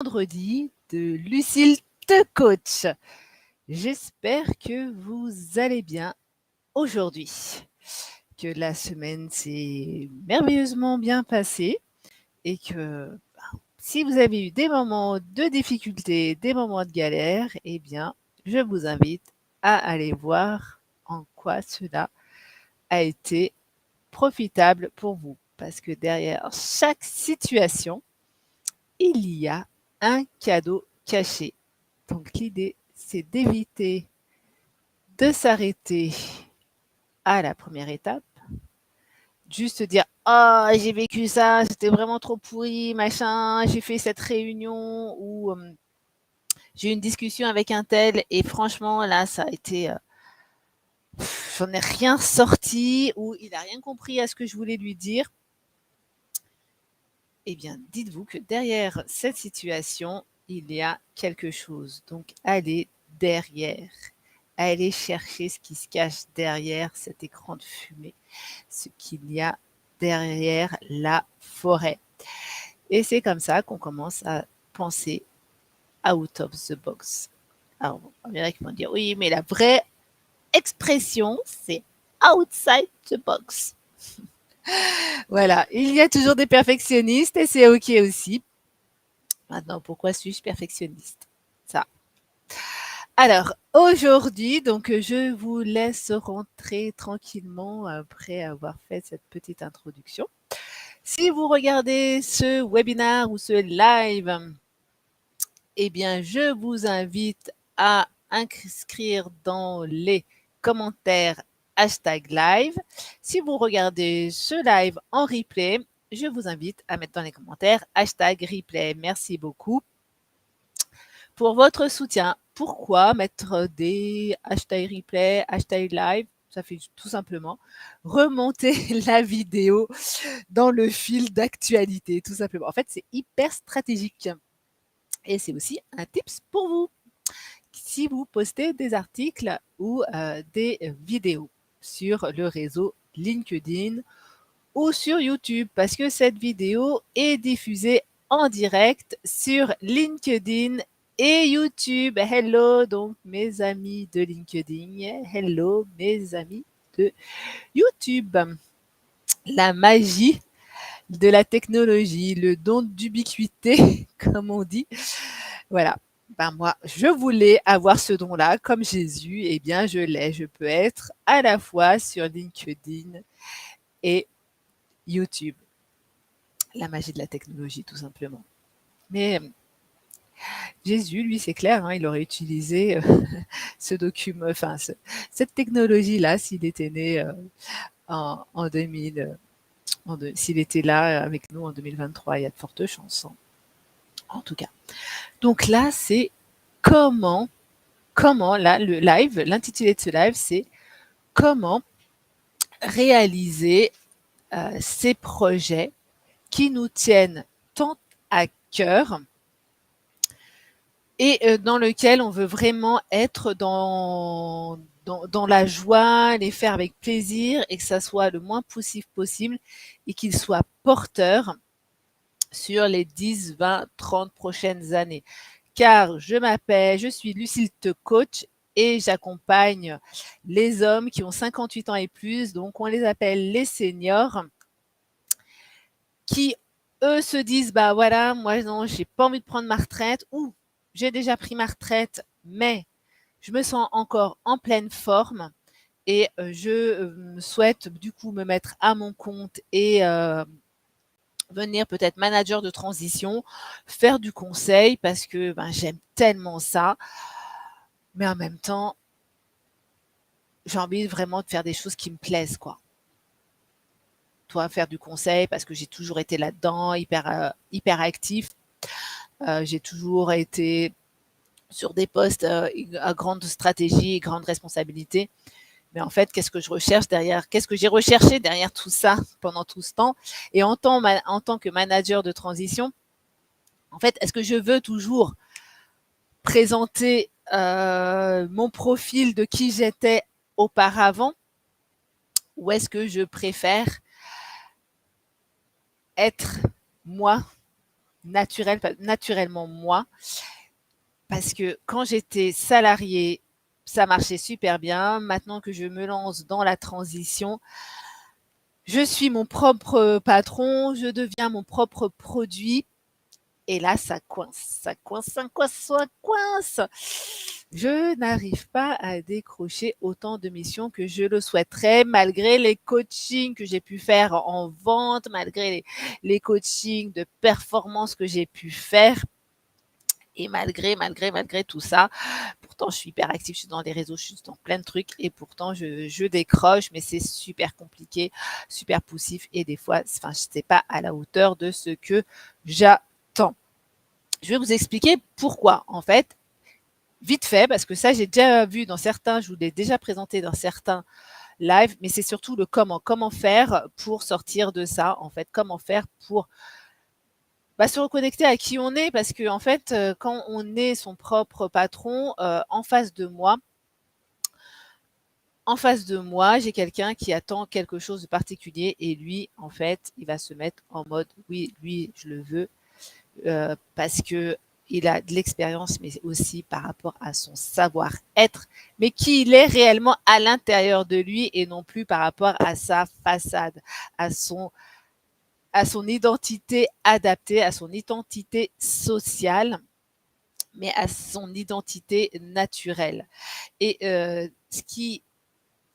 Vendredi de Lucille te coach. J'espère que vous allez bien aujourd'hui, que la semaine s'est merveilleusement bien passée et que si vous avez eu des moments de difficulté, des moments de galère, eh bien, je vous invite à aller voir en quoi cela a été profitable pour vous. Parce que derrière chaque situation, il y a un cadeau caché. Donc l'idée, c'est d'éviter de s'arrêter à la première étape, juste dire «Oh, j'ai vécu ça, c'était vraiment trop pourri, machin, j'ai fait cette réunion ou j'ai eu une discussion avec un tel et franchement, là, ça a été... j'en ai rien sorti ou il n'a rien compris à ce que je voulais lui dire». Eh bien, dites-vous que derrière cette situation, il y a quelque chose. Donc, allez derrière. Allez chercher ce qui se cache derrière cet écran de fumée, ce qu'il y a derrière la forêt. Et c'est comme ça qu'on commence à penser out of the box. Alors, on dirait qu'ils vont dire oui, mais la vraie expression, c'est outside the box. Voilà, il y a toujours des perfectionnistes et c'est OK aussi. Maintenant, pourquoi suis-je perfectionniste? Ça. Alors, aujourd'hui, donc, je vous laisse rentrer tranquillement après avoir fait cette petite introduction. Si vous regardez ce webinaire ou ce live, eh bien, je vous invite à inscrire dans les commentaires hashtag live. Si vous regardez ce live en replay, je vous invite à mettre dans les commentaires hashtag replay. Merci beaucoup pour votre soutien. Pourquoi mettre des hashtag replay, hashtag live? Ça fait tout simplement remonter la vidéo dans le fil d'actualité, tout simplement. En fait, c'est hyper stratégique. Et c'est aussi un tips pour vous si vous postez des articles ou des vidéos sur le réseau LinkedIn ou sur YouTube, parce que cette vidéo est diffusée en direct sur LinkedIn et YouTube. Hello donc mes amis de LinkedIn, hello mes amis de YouTube. La magie de la technologie, le don d'ubiquité, comme on dit. Voilà. Ben moi, je voulais avoir ce don-là, comme Jésus, eh bien, je l'ai. Je peux être à la fois sur LinkedIn et YouTube. La magie de la technologie, tout simplement. Mais Jésus, lui, c'est clair, hein, il aurait utilisé ce document, enfin, cette technologie-là s'il était né en 2000, s'il était là avec nous en 2023, il y a de fortes chances, hein, en tout cas. Donc là, c'est comment, là, le live, l'intitulé de ce live, c'est comment réaliser ces projets qui nous tiennent tant à cœur et dans lequel on veut vraiment être dans la joie, les faire avec plaisir et que ça soit le moins poussif possible et qu'il soit porteur sur les 10, 20, 30 prochaines années. Car je suis Lucille Te Coach et j'accompagne les hommes qui ont 58 ans et plus, donc on les appelle les seniors, qui eux se disent bah voilà, moi non, j'ai pas envie de prendre ma retraite ou j'ai déjà pris ma retraite, mais je me sens encore en pleine forme et je souhaite du coup me mettre à mon compte et venir peut-être manager de transition, faire du conseil parce que ben, j'aime tellement ça, mais en même temps, j'ai envie vraiment de faire des choses qui me plaisent, quoi. Toi, faire du conseil parce que j'ai toujours été là-dedans, hyper actif. J'ai toujours été sur des postes à grande stratégie et grande responsabilité. Mais en fait, qu'est-ce que je recherche derrière? Qu'est-ce que j'ai recherché derrière tout ça pendant tout ce temps? Et en tant que manager de transition, en fait, est-ce que je veux toujours présenter mon profil de qui j'étais auparavant ou est-ce que je préfère être moi naturellement moi, parce que quand j'étais salariée, ça marchait super bien. Maintenant que je me lance dans la transition, je suis mon propre patron, je deviens mon propre produit. Et là, ça coince, ça coince, ça coince, ça coince. Je n'arrive pas à décrocher autant de missions que je le souhaiterais, malgré les coachings que j'ai pu faire en vente, malgré les coachings de performance que j'ai pu faire. Et malgré tout ça, pourtant je suis hyper active, je suis dans les réseaux, je suis dans plein de trucs et pourtant je décroche, mais c'est super compliqué, super poussif et des fois, enfin, c'est pas à la hauteur de ce que j'attends. Je vais vous expliquer pourquoi, en fait, vite fait, parce que ça, j'ai déjà vu dans certains, je vous l'ai déjà présenté dans certains lives, mais c'est surtout le comment. Comment faire pour sortir de ça, en fait, comment faire pour se reconnecter à qui on est, parce que en fait, quand on est son propre patron, en face de moi, j'ai quelqu'un qui attend quelque chose de particulier et lui, en fait, il va se mettre en mode oui, lui, je le veux, parce que il a de l'expérience, mais aussi par rapport à son savoir-être, mais qui il est réellement à l'intérieur de lui et non plus par rapport à sa façade, à son identité adaptée, à son identité sociale, mais à son identité naturelle. Et ce qui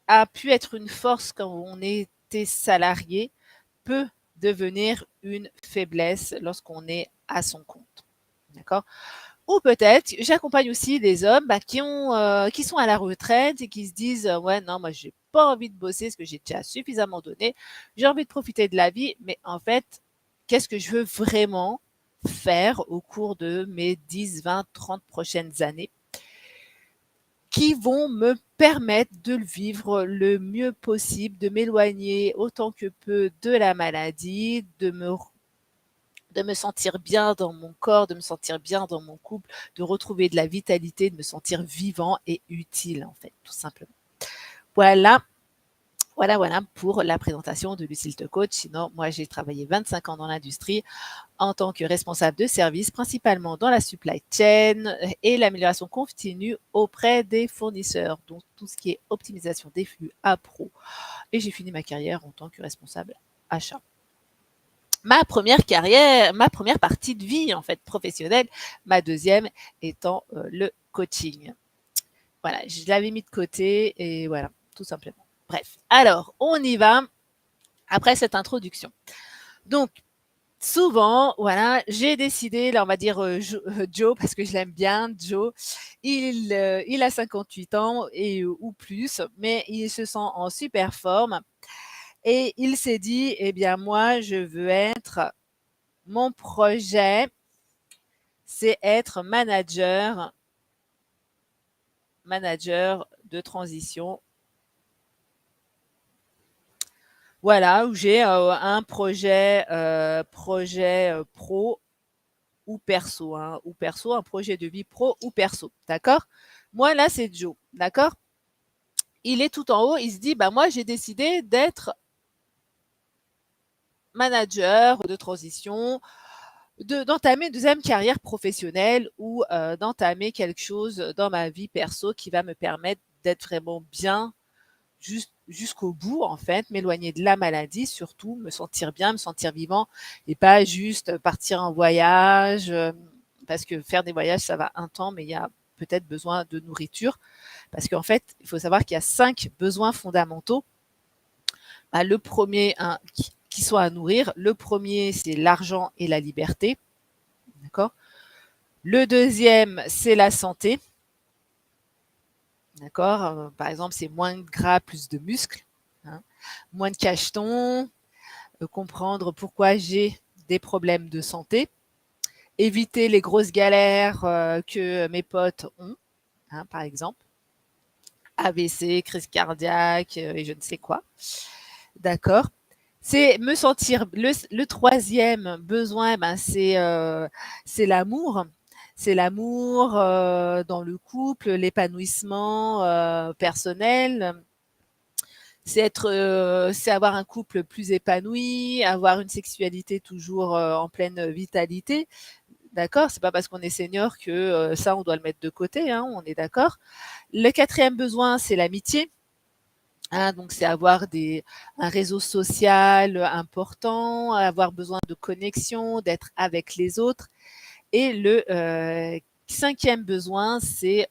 a pu être une force quand on était salarié peut devenir une faiblesse lorsqu'on est à son compte. D'accord? Ou peut-être, j'accompagne aussi des hommes qui sont à la retraite et qui se disent ouais, non, moi, j'ai pas envie de bosser parce que j'ai déjà suffisamment donné. J'ai envie de profiter de la vie, mais en fait, qu'est-ce que je veux vraiment faire au cours de mes 10, 20, 30 prochaines années qui vont me permettre de le vivre le mieux possible, de m'éloigner autant que peu de la maladie, de me sentir bien dans mon corps, de me sentir bien dans mon couple, de retrouver de la vitalité, de me sentir vivant et utile, en fait, tout simplement. Voilà, voilà pour la présentation de Lucille Te Coach. Sinon, moi, j'ai travaillé 25 ans dans l'industrie en tant que responsable de service, principalement dans la supply chain et l'amélioration continue auprès des fournisseurs, donc tout ce qui est optimisation des flux à pro. Et j'ai fini ma carrière en tant que responsable achat. Ma première partie de vie en fait professionnelle, ma deuxième étant le coaching. Voilà, je l'avais mis de côté et voilà, tout simplement. Bref, alors on y va après cette introduction. Donc souvent, voilà, j'ai décidé, là on va dire Joe parce que je l'aime bien, Joe. Il a 58 ans et ou plus, mais il se sent en super forme et il s'est dit, eh bien moi je veux être mon projet, c'est être manager de transition. Voilà, où j'ai un projet pro ou perso, hein, ou perso, un projet de vie pro ou perso, d'accord? Moi, là, c'est Joe, d'accord? Il est tout en haut, il se dit, bah moi, j'ai décidé d'être manager de transition, d'entamer une deuxième carrière professionnelle ou d'entamer quelque chose dans ma vie perso qui va me permettre d'être vraiment bien jusqu'au bout, en fait, m'éloigner de la maladie, surtout, me sentir bien, me sentir vivant et pas juste partir en voyage, parce que faire des voyages, ça va un temps, mais il y a peut-être besoin de nourriture. Parce qu'en fait, il faut savoir qu'il y a 5 besoins fondamentaux. Bah, le premier, hein, qui sont à nourrir. Le premier, c'est l'argent et la liberté. D'accord? Le deuxième, c'est la santé. D'accord? Par exemple, c'est moins de gras, plus de muscles. Hein. Moins de cachetons, comprendre pourquoi j'ai des problèmes de santé, éviter les grosses galères que mes potes ont, hein, par exemple, AVC, crise cardiaque et je ne sais quoi. D'accord. C'est me sentir. Le troisième besoin, c'est l'amour. C'est l'amour dans le couple, l'épanouissement personnel. c'est avoir un couple plus épanoui, avoir une sexualité toujours en pleine vitalité. D'accord? C'est pas parce qu'on est senior que ça, on doit le mettre de côté, hein, on est d'accord. Le quatrième besoin, c'est l'amitié. Hein, donc, c'est avoir un réseau social important, avoir besoin de connexion, d'être avec les autres. Et le cinquième besoin, c'est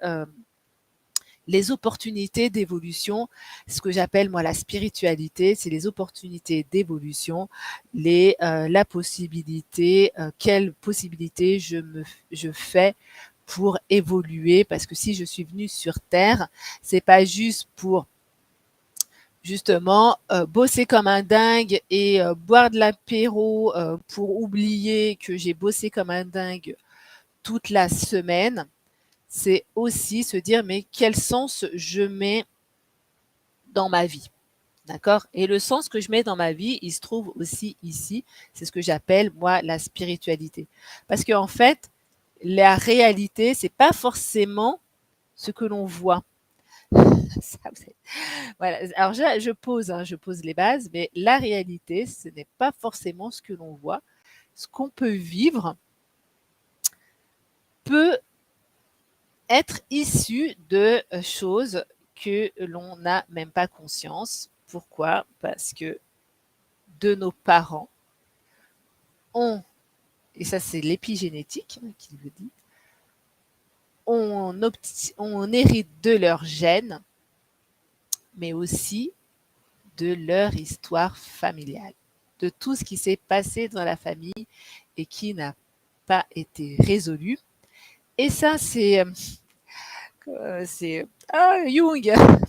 les opportunités d'évolution, ce que j'appelle moi la spiritualité, c'est les opportunités d'évolution, la possibilité, quelle possibilité je fais pour évoluer, parce que si je suis venue sur Terre, c'est pas juste pour justement bosser comme un dingue et boire de l'apéro pour oublier que j'ai bossé comme un dingue toute la semaine. C'est aussi se dire mais quel sens je mets dans ma vie. D'accord? Et le sens que je mets dans ma vie, il se trouve aussi ici. C'est ce que j'appelle, moi, la spiritualité. Parce qu'en fait, la réalité, c'est pas forcément ce que l'on voit. Ça, voilà. Alors, je pose les bases, mais la réalité, ce n'est pas forcément ce que l'on voit. Ce qu'on peut vivre peut être issu de choses que l'on n'a même pas conscience. Pourquoi? Parce que de nos parents ont, et ça c'est l'épigénétique qui le dit, on hérite de leurs gènes, mais aussi de leur histoire familiale, de tout ce qui s'est passé dans la famille et qui n'a pas été résolu. Et ça, Jung.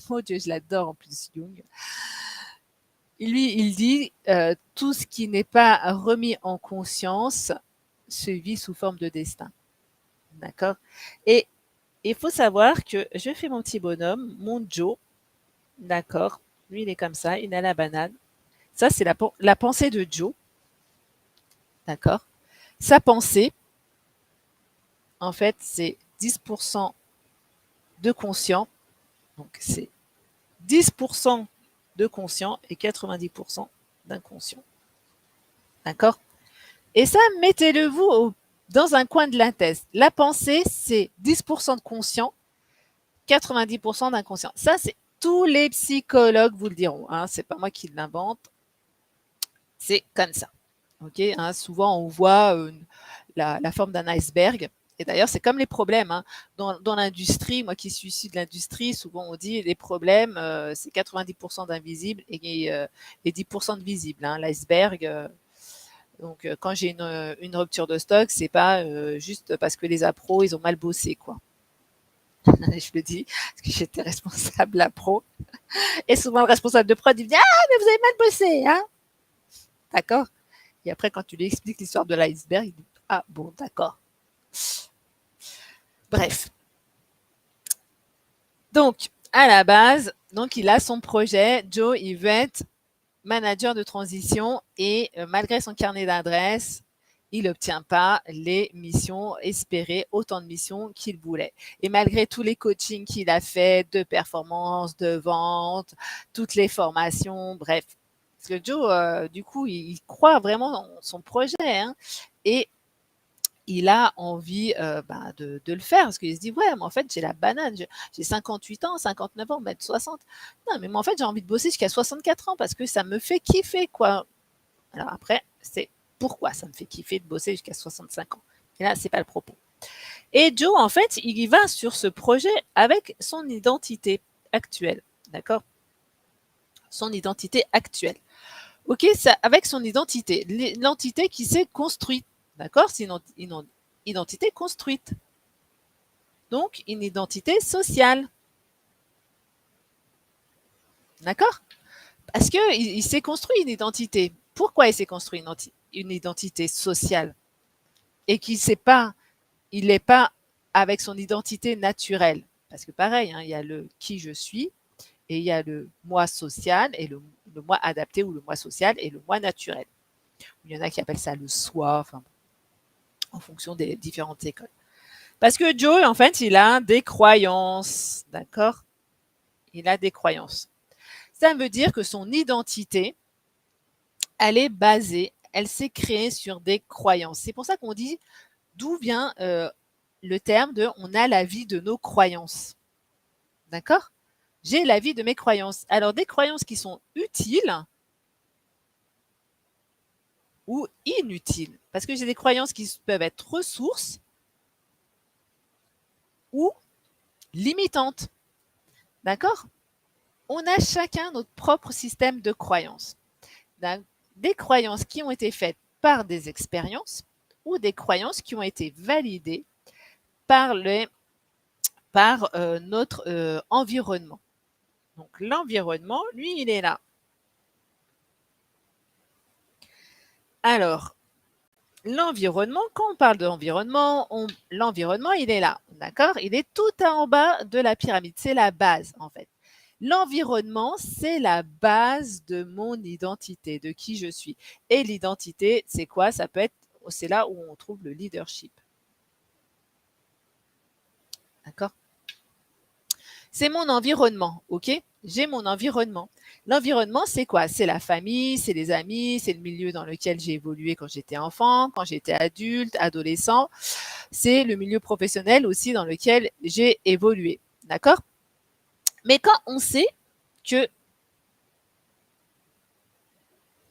Mon Dieu, je l'adore en plus, Jung. Lui, il dit tout ce qui n'est pas remis en conscience se vit sous forme de destin. D'accord? Et il faut savoir que je fais mon petit bonhomme, mon Joe. D'accord? Lui, il est comme ça, il a la banane. Ça, c'est la pensée de Joe. D'accord? Sa pensée, en fait, c'est 10% de conscient. Donc, c'est 10% de conscient et 90% d'inconscient. D'accord? Et ça, mettez-le vous dans un coin de la tête. La pensée, c'est 10% de conscient, 90% d'inconscient. Ça, c'est tous les psychologues vous le diront. Hein, c'est pas moi qui l'invente. C'est comme ça. Ok. Hein, souvent, on voit la forme d'un iceberg. Et d'ailleurs, c'est comme les problèmes. Hein. Dans l'industrie, moi qui suis issu de l'industrie, souvent on dit les problèmes, c'est 90% d'invisibles et 10% de visibles. Hein. L'iceberg, donc quand j'ai une rupture de stock, c'est pas juste parce que les appros, ils ont mal bossé, quoi. Je le dis parce que j'étais responsable appro. Et souvent, le responsable de prod, il me dit ah, mais vous avez mal bossé, hein? D'accord? Et après, quand tu lui expliques l'histoire de l'iceberg, il dit ah, bon, d'accord. Bref. Donc, à la base, donc il a son projet. Joe, il veut être manager de transition et malgré son carnet d'adresses, il n'obtient pas les missions espérées, autant de missions qu'il voulait. Et malgré tous les coachings qu'il a fait de performance, de vente, toutes les formations, bref. Parce que Joe, du coup, il croit vraiment dans son projet. Hein, et il a envie de le faire parce qu'il se dit ouais mais en fait j'ai la banane, j'ai 58 ans, 59 ans, même 60. Non mais moi en fait j'ai envie de bosser jusqu'à 64 ans parce que ça me fait kiffer quoi. Alors après c'est pourquoi ça me fait kiffer de bosser jusqu'à 65 ans. Et là c'est pas le propos. Et Joe en fait il y va sur ce projet avec son identité actuelle, d'accord? Son identité actuelle. Ok, ça, avec son identité, l'entité qui s'est construite, d'accord? C'est une identité construite. Donc, une identité sociale. D'accord? Parce qu'il s'est construit une identité. Pourquoi il s'est construit une identité sociale? Et qu'il sait pas, il n'est pas avec son identité naturelle. Parce que pareil, hein, il y a le qui je suis et il y a le moi social et le moi adapté ou le moi social et le moi naturel. Il y en a qui appellent ça le soi, enfin, en fonction des différentes écoles. Parce que Joe, en fait, il a des croyances, d'accord? Il a des croyances. Ça veut dire que son identité, elle est basée, elle s'est créée sur des croyances. C'est pour ça qu'on dit d'où vient le terme de on a la vie de nos croyances. D'accord? J'ai la vie de mes croyances. Alors, des croyances qui sont utiles ou inutiles. Parce que j'ai des croyances qui peuvent être ressources ou limitantes. D'accord? On a chacun notre propre système de croyances. Des croyances qui ont été faites par des expériences ou des croyances qui ont été validées par, notre environnement. Donc l'environnement, lui, il est là. Alors, l'environnement, quand on parle de l'environnement, l'environnement, il est là, d'accord? Il est tout en bas de la pyramide, c'est la base en fait. L'environnement, c'est la base de mon identité, de qui je suis. Et l'identité, c'est quoi? Ça peut être, c'est là où on trouve le leadership. D'accord? C'est mon environnement, ok? J'ai mon environnement. L'environnement, c'est quoi? C'est la famille, c'est les amis, c'est le milieu dans lequel j'ai évolué quand j'étais enfant, quand j'étais adulte, adolescent. C'est le milieu professionnel aussi dans lequel j'ai évolué. D'accord? Mais quand on sait que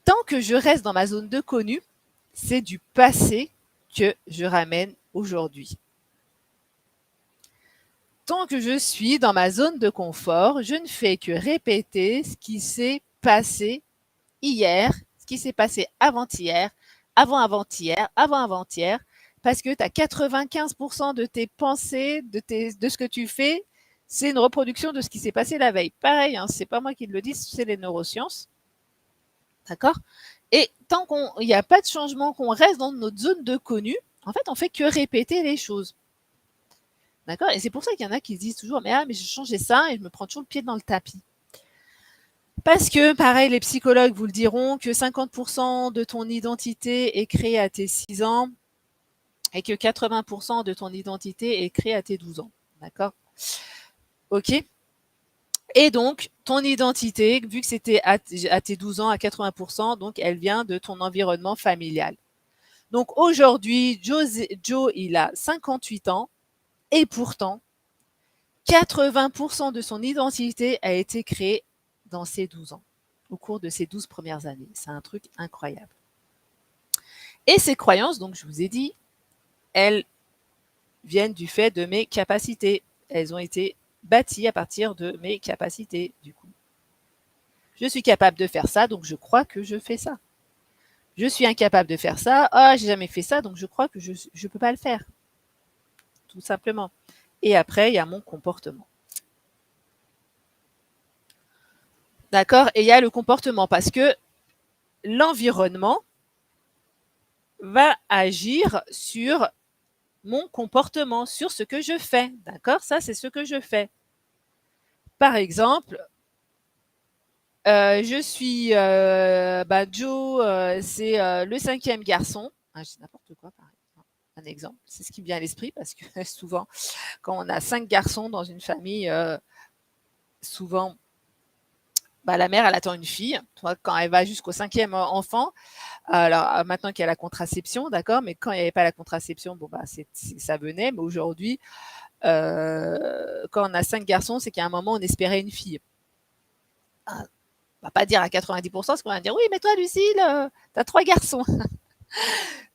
tant que je reste dans ma zone de connu, c'est du passé que je ramène aujourd'hui. Tant que je suis dans ma zone de confort, je ne fais que répéter ce qui s'est passé hier, ce qui s'est passé avant-hier, avant-avant-hier, avant-avant-hier, parce que tu as 95% de tes pensées, de ce que tu fais, c'est une reproduction de ce qui s'est passé la veille. Pareil, hein, c'est pas moi qui le dis, c'est les neurosciences. D'accord? Et tant qu'il n'y a pas de changement, qu'on reste dans notre zone de connu, en fait, on fait que répéter les choses. D'accord? Et c'est pour ça qu'il y en a qui se disent toujours, mais je changeais ça et je me prends toujours le pied dans le tapis. Parce que, pareil, les psychologues vous le diront, que 50% de ton identité est créée à tes 6 ans et que 80% de ton identité est créée à tes 12 ans. D'accord? Ok? Et donc, ton identité, vu que c'était à tes 12 ans à 80%, donc elle vient de ton environnement familial. Donc aujourd'hui, Joe, il a 58 ans et pourtant, 80% de son identité a été créée dans ses 12 ans, au cours de ses 12 premières années. C'est un truc incroyable. Et ces croyances, donc je vous ai dit, elles viennent du fait de mes capacités. Elles ont été bâties à partir de mes capacités, du coup. Je suis capable de faire ça, donc je crois que je fais ça. Je suis incapable de faire ça. Ah, j'ai jamais fait ça, donc je crois que je ne peux pas le faire. Tout simplement. Et après, il y a mon comportement. D'accord? Et il y a le comportement parce que l'environnement va agir sur mon comportement, sur ce que je fais. D'accord? Ça, c'est ce que je fais. Par exemple, je suis Joe, c'est le 5e garçon. Ah, je dis n'importe quoi, pareil. Un exemple, c'est ce qui me vient à l'esprit parce que souvent, quand on a 5 garçons dans une famille, souvent, la mère, elle attend une fille. Quand elle va jusqu'au 5e enfant, alors maintenant qu'il y a la contraception, d'accord, mais quand il n'y avait pas la contraception, ça venait. Mais aujourd'hui, quand on a 5 garçons, c'est qu'à un moment, on espérait une fille. On va pas dire à 90%, parce qu'on va dire oui, mais toi, Lucille, t'as 3 garçons.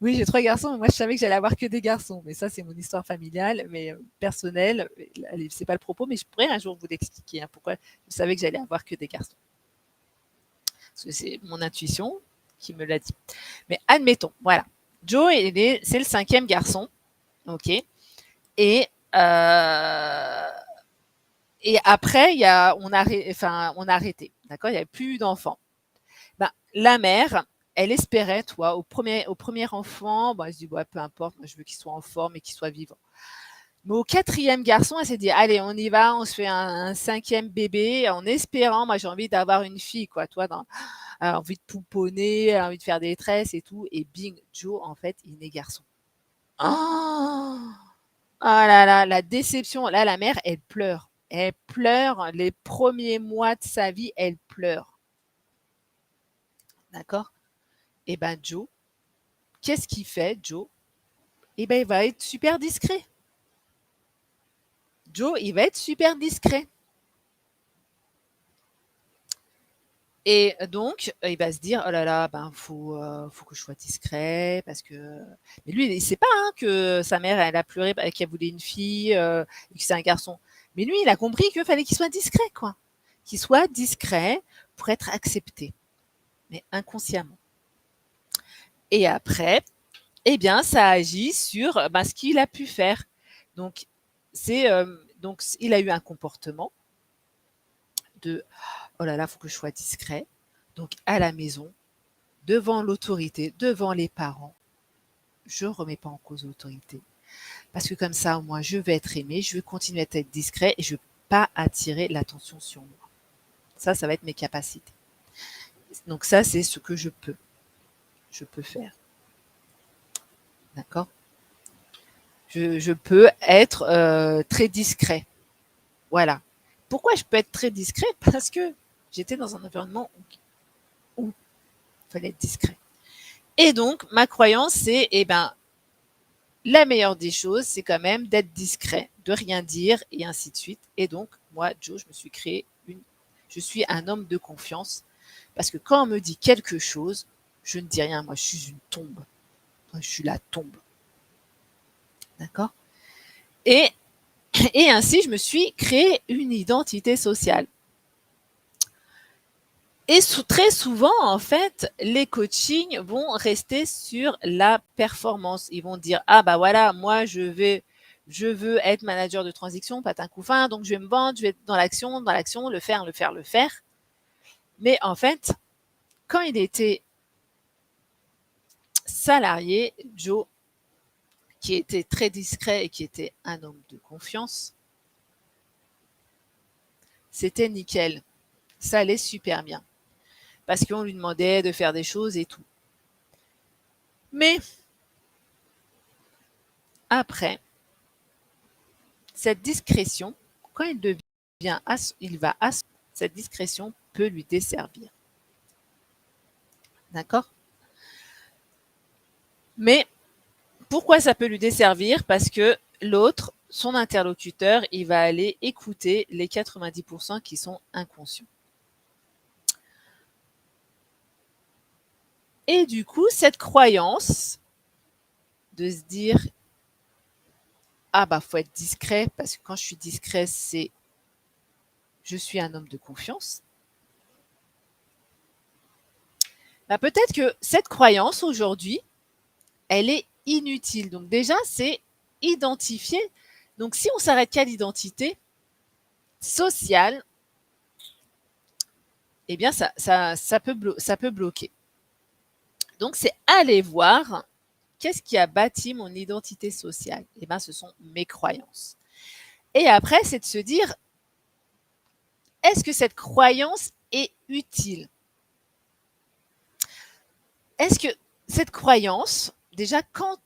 Oui, j'ai 3 garçons, mais moi, je savais que j'allais avoir que des garçons. Mais ça, c'est mon histoire familiale, mais personnelle. C'est pas le propos, mais je pourrais un jour vous l'expliquer pourquoi je savais que j'allais avoir que des garçons. Parce que c'est mon intuition qui me l'a dit. Mais admettons, voilà. Joe, c'est le 5e garçon. OK. Et après, on a arrêté. D'accord? Il n'y avait plus d'enfants. La mère, elle espérait, au premier enfant, elle se dit, peu importe, moi, je veux qu'il soit en forme et qu'il soit vivant. Mais au 4e garçon, elle s'est dit, allez, on y va, on se fait un 5e bébé, en espérant, moi, j'ai envie d'avoir une fille, quoi, envie de pouponner, envie de faire des tresses et tout. Et bing, Joe, en fait, il est garçon. Oh là là, la déception. Là, la mère, elle pleure. Elle pleure les premiers mois de sa vie, elle pleure. D'accord? Et ben Joe, qu'est-ce qu'il fait, Joe? Et ben il va être super discret. Joe, il va être super discret. Et donc, il va se dire, oh là là, ben faut que je sois discret parce que. Mais lui, il sait pas hein, que sa mère, elle a pleuré, qu'elle voulait une fille, et que c'est un garçon. Mais lui, il a compris qu'il fallait qu'il soit discret, quoi. Qu'il soit discret pour être accepté, mais inconsciemment. Et après, eh bien, ça agit sur ce qu'il a pu faire. Donc, donc, il a eu un comportement de oh là là, faut que je sois discret. Donc, à la maison, devant l'autorité, devant les parents, je ne remets pas en cause l'autorité. Parce que comme ça, au moins, je vais être aimé, je vais continuer à être discret et je ne vais pas attirer l'attention sur moi. Ça va être mes capacités. Donc ça, c'est ce que je peux faire. D'accord? Je peux être très discret. Voilà. Pourquoi je peux être très discret? Parce que j'étais dans un environnement où il fallait être discret. Et donc, ma croyance, c'est, la meilleure des choses, c'est quand même d'être discret, de rien dire et ainsi de suite. Et donc, moi, Joe, je suis un homme de confiance parce que quand on me dit quelque chose, je ne dis rien. Moi, je suis une tombe. Moi, je suis la tombe. D'accord? Et ainsi, je me suis créé une identité sociale. Et très souvent, en fait, les coachings vont rester sur la performance. Ils vont dire, ah bah voilà, moi je veux être manager de transition, patin couffin, donc je vais me vendre, je vais être dans l'action, le faire. Mais en fait, quand il était salarié, Joe, qui était très discret et qui était un homme de confiance, c'était nickel. Ça allait super bien. Parce qu'on lui demandait de faire des choses et tout. Mais après, cette discrétion, quand il devient, cette discrétion peut lui desservir. D'accord? Mais pourquoi ça peut lui desservir? Parce que l'autre, son interlocuteur, il va aller écouter les 90% qui sont inconscients. Et du coup, cette croyance de se dire ah bah faut être discret parce que quand je suis discret, c'est je suis un homme de confiance. Bah peut-être que cette croyance aujourd'hui, elle est inutile. Donc déjà, c'est identifier. Donc si on s'arrête qu'à l'identité sociale, eh bien ça peut bloquer. Donc c'est aller voir qu'est-ce qui a bâti mon identité sociale. Eh bien ce sont mes croyances. Et après, c'est de se dire, est-ce que cette croyance est utile? Est-ce que cette croyance, déjà, quand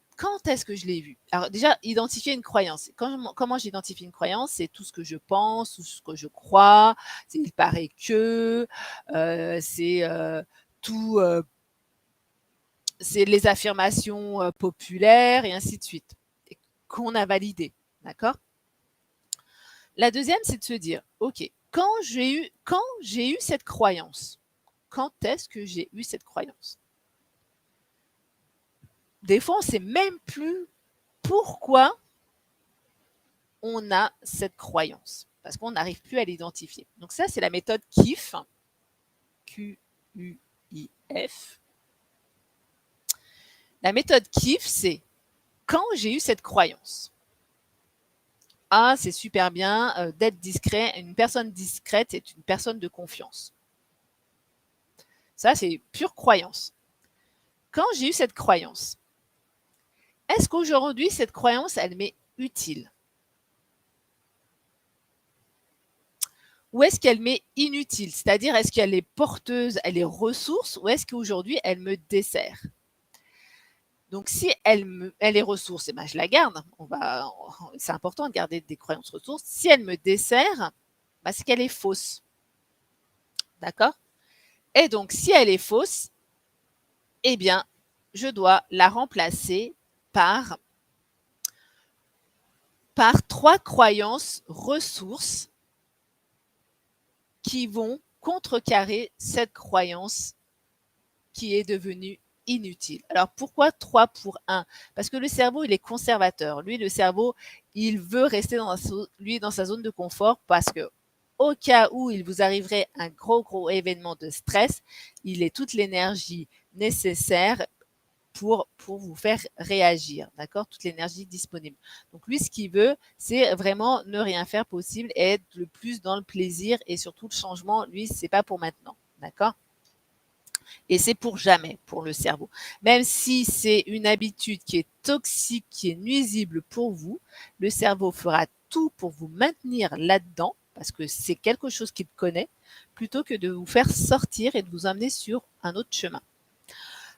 est-ce que je l'ai vue? Alors déjà, identifier une croyance. Comment j'identifie une croyance? C'est tout ce que je pense, tout ce que je crois, il paraît que, c'est tout, c'est les affirmations populaires et ainsi de suite, qu'on a validé. D'accord? La deuxième, c'est de se dire, OK, quand j'ai eu cette croyance, quand est-ce que j'ai eu cette croyance? Des fois, on ne sait même plus pourquoi on a cette croyance, parce qu'on n'arrive plus à l'identifier. Donc ça, c'est la méthode KIF, Q-U-I-F. La méthode KIF, c'est quand j'ai eu cette croyance. Ah, c'est super bien d'être discret. Une personne discrète est une personne de confiance. Ça, c'est pure croyance. Quand j'ai eu cette croyance, est-ce qu'aujourd'hui, cette croyance, elle m'est utile? Ou est-ce qu'elle m'est inutile? C'est-à-dire, est-ce qu'elle est porteuse, elle est ressource, ou est-ce qu'aujourd'hui, elle me dessert? Donc si elle est ressource, eh ben, je la garde. C'est important de garder des croyances ressources. Si elle me dessert, bah, c'est qu'elle est fausse. D'accord? Et donc, si elle est fausse, eh bien, je dois la remplacer par 3 croyances ressources qui vont contrecarrer cette croyance qui est devenue inutile. Alors pourquoi 3 pour 1? Parce que le cerveau, il est conservateur. Lui, le cerveau, il veut rester dans sa zone de confort parce que au cas où il vous arriverait un gros événement de stress, il est toute l'énergie nécessaire pour vous faire réagir, d'accord? Toute l'énergie disponible. Donc lui, ce qu'il veut, c'est vraiment ne rien faire possible et être le plus dans le plaisir et surtout le changement, lui, c'est pas pour maintenant, d'accord? Et c'est pour jamais pour le cerveau. Même si c'est une habitude qui est toxique, qui est nuisible pour vous, le cerveau fera tout pour vous maintenir là-dedans parce que c'est quelque chose qu'il connaît, plutôt que de vous faire sortir et de vous amener sur un autre chemin.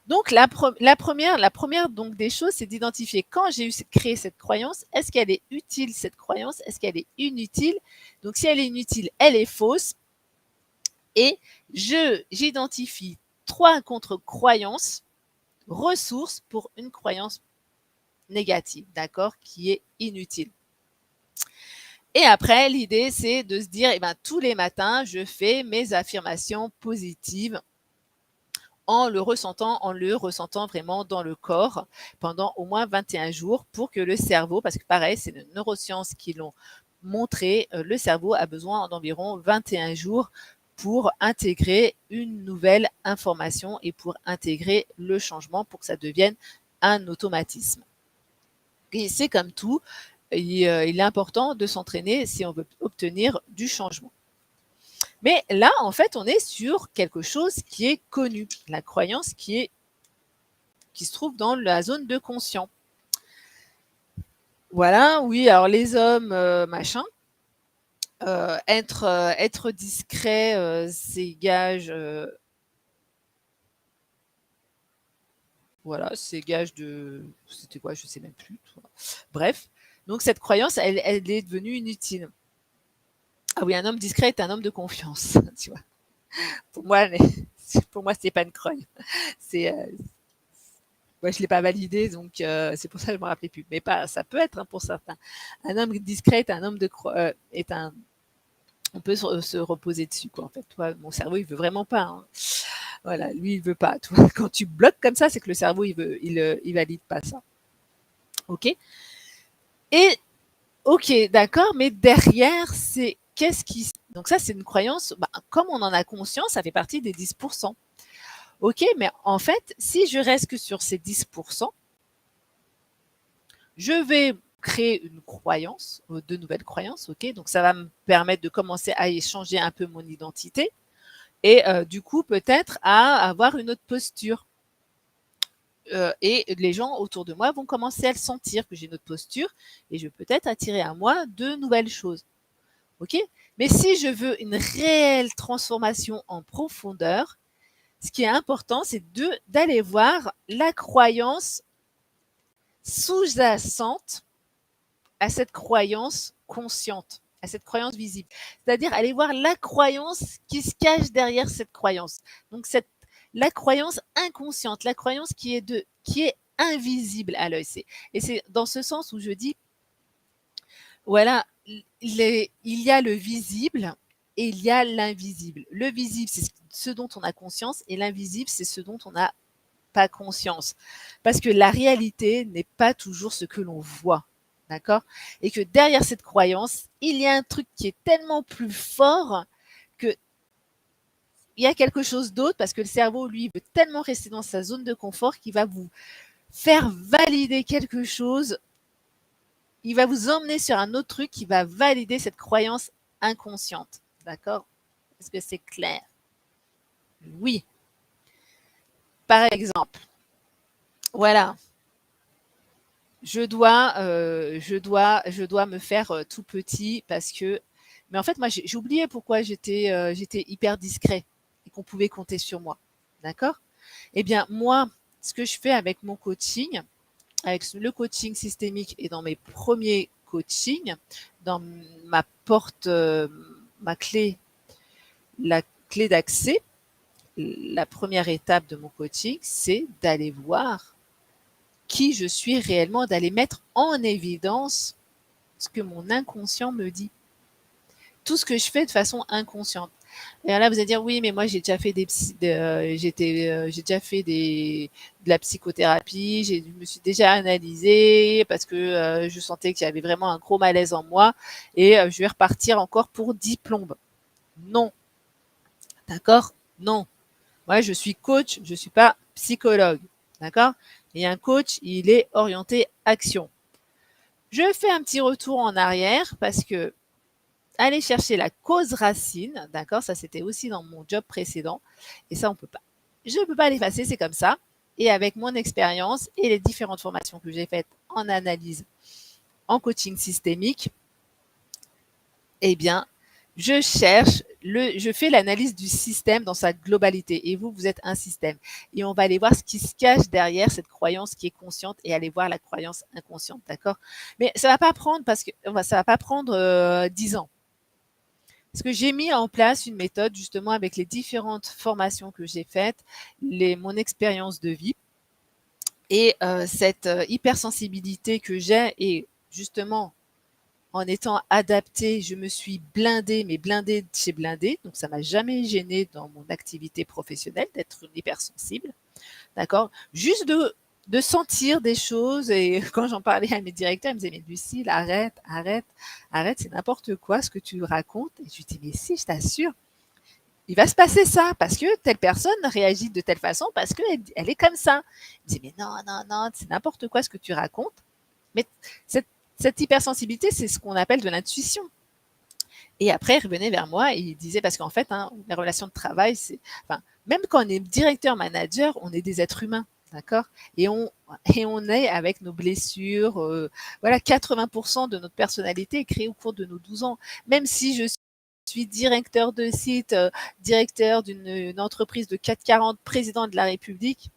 Donc la première donc des choses, c'est d'identifier quand j'ai créé cette croyance, est-ce qu'elle est utile cette croyance, est-ce qu'elle est inutile? Donc si elle est inutile, elle est fausse et j'identifie 3 contre-croyances, ressources pour une croyance négative, d'accord, qui est inutile. Et après, l'idée, c'est de se dire, eh ben, tous les matins, je fais mes affirmations positives en le ressentant vraiment dans le corps pendant au moins 21 jours pour que le cerveau, parce que pareil, c'est les neurosciences qui l'ont montré, le cerveau a besoin d'environ 21 jours pour intégrer une nouvelle information et pour intégrer le changement pour que ça devienne un automatisme. Et c'est comme tout, il est important de s'entraîner si on veut obtenir du changement. Mais là, en fait, on est sur quelque chose qui est connu, la croyance qui se trouve dans la zone de conscient. Voilà, oui, alors les hommes, machin, être discret, c'est gage, voilà, c'est gage de, c'était quoi, je sais même plus. Bref, donc cette croyance, elle est devenue inutile. Ah oui, un homme discret est un homme de confiance, tu vois. Pour moi, c'est pas une croyance. C'est, moi, je l'ai pas validé, donc c'est pour ça que je me rappelais plus. Mais pas, ça peut être pour certains. Un homme discret est un homme est un. On peut se reposer dessus, quoi. En fait, toi, mon cerveau, il veut vraiment pas. Hein. Voilà, lui, il veut pas. Toi, quand tu bloques comme ça, c'est que le cerveau, il valide pas ça. Ok. Et ok, d'accord. Mais derrière, c'est qu'est-ce qui. Donc ça, c'est une croyance. Bah, comme on en a conscience, ça fait partie des 10%. Ok, mais en fait, si je reste que sur ces 10%, je vais créer une croyance, de nouvelles croyances, ok? Donc ça va me permettre de commencer à échanger un peu mon identité et du coup peut-être à avoir une autre posture. Et les gens autour de moi vont commencer à le sentir que j'ai une autre posture et je vais peut-être attirer à moi de nouvelles choses. Ok? Mais si je veux une réelle transformation en profondeur, ce qui est important, c'est d'aller voir la croyance sous-jacente à cette croyance consciente, à cette croyance visible. C'est-à-dire aller voir la croyance qui se cache derrière cette croyance. Donc la croyance inconsciente, la croyance qui est invisible à l'œil. Et c'est dans ce sens où je dis, voilà, il y a le visible et il y a l'invisible. Le visible, c'est ce dont on a conscience et l'invisible, c'est ce dont on n'a pas conscience. Parce que la réalité n'est pas toujours ce que l'on voit. D'accord? Et que derrière cette croyance, il y a un truc qui est tellement plus fort que il y a quelque chose d'autre parce que le cerveau, lui, veut tellement rester dans sa zone de confort qu'il va vous faire valider quelque chose. Il va vous emmener sur un autre truc qui va valider cette croyance inconsciente. D'accord? Est-ce que c'est clair? Oui. Par exemple, voilà, je dois me faire tout petit parce que. Mais en fait, moi, j'ai oublié pourquoi j'étais hyper discret et qu'on pouvait compter sur moi. D'accord? Eh bien, moi, ce que je fais avec mon coaching, avec le coaching systémique et dans mes premiers coachings, dans ma porte, ma clé, la clé d'accès, la première étape de mon coaching, c'est d'aller voir qui je suis réellement, d'aller mettre en évidence ce que mon inconscient me dit. Tout ce que je fais de façon inconsciente. Et là, vous allez dire, oui, mais moi, j'ai déjà fait j'ai déjà fait de la psychothérapie, je me suis déjà analysée parce que je sentais qu'il y avait vraiment un gros malaise en moi et je vais repartir encore pour 10 plombes. Non. D'accord? Non. Moi, je suis coach, je suis pas psychologue. D'accord? Et un coach, il est orienté action. Je fais un petit retour en arrière parce que aller chercher la cause racine, d'accord, ça c'était aussi dans mon job précédent, et ça je ne peux pas l'effacer, c'est comme ça. Et avec mon expérience et les différentes formations que j'ai faites en analyse, en coaching systémique, eh bien, je fais l'analyse du système dans sa globalité. Et vous, vous êtes un système. Et on va aller voir ce qui se cache derrière cette croyance qui est consciente et aller voir la croyance inconsciente, d'accord? Mais ça va pas prendre ça va pas prendre 10 ans. Parce que j'ai mis en place une méthode justement avec les différentes formations que j'ai faites, mon expérience de vie et cette hypersensibilité que j'ai et justement en étant adaptée, je me suis blindée, mais blindée de chez blindée. Donc ça m'a jamais gênée dans mon activité professionnelle d'être hypersensible. D'accord? Juste de sentir des choses et quand j'en parlais à mes directeurs, ils me disaient: «Mais Lucille, arrête, arrête, arrête, c'est n'importe quoi ce que tu racontes» et je lui dis: «Mais si, je t'assure, il va se passer ça parce que telle personne réagit de telle façon parce qu'elle est comme ça». Il me disait: «Mais non, non, non, c'est n'importe quoi ce que tu racontes». Mais cette hypersensibilité, c'est ce qu'on appelle de l'intuition. Et après, il revenait vers moi et il disait, parce qu'en fait, hein, les relations de travail, même quand on est directeur, manager, on est des êtres humains, d'accord? Et on est avec nos blessures, voilà, 80% de notre personnalité est créée au cours de nos 12 ans. Même si je suis directeur de site, directeur d'une entreprise de 440, président de la République,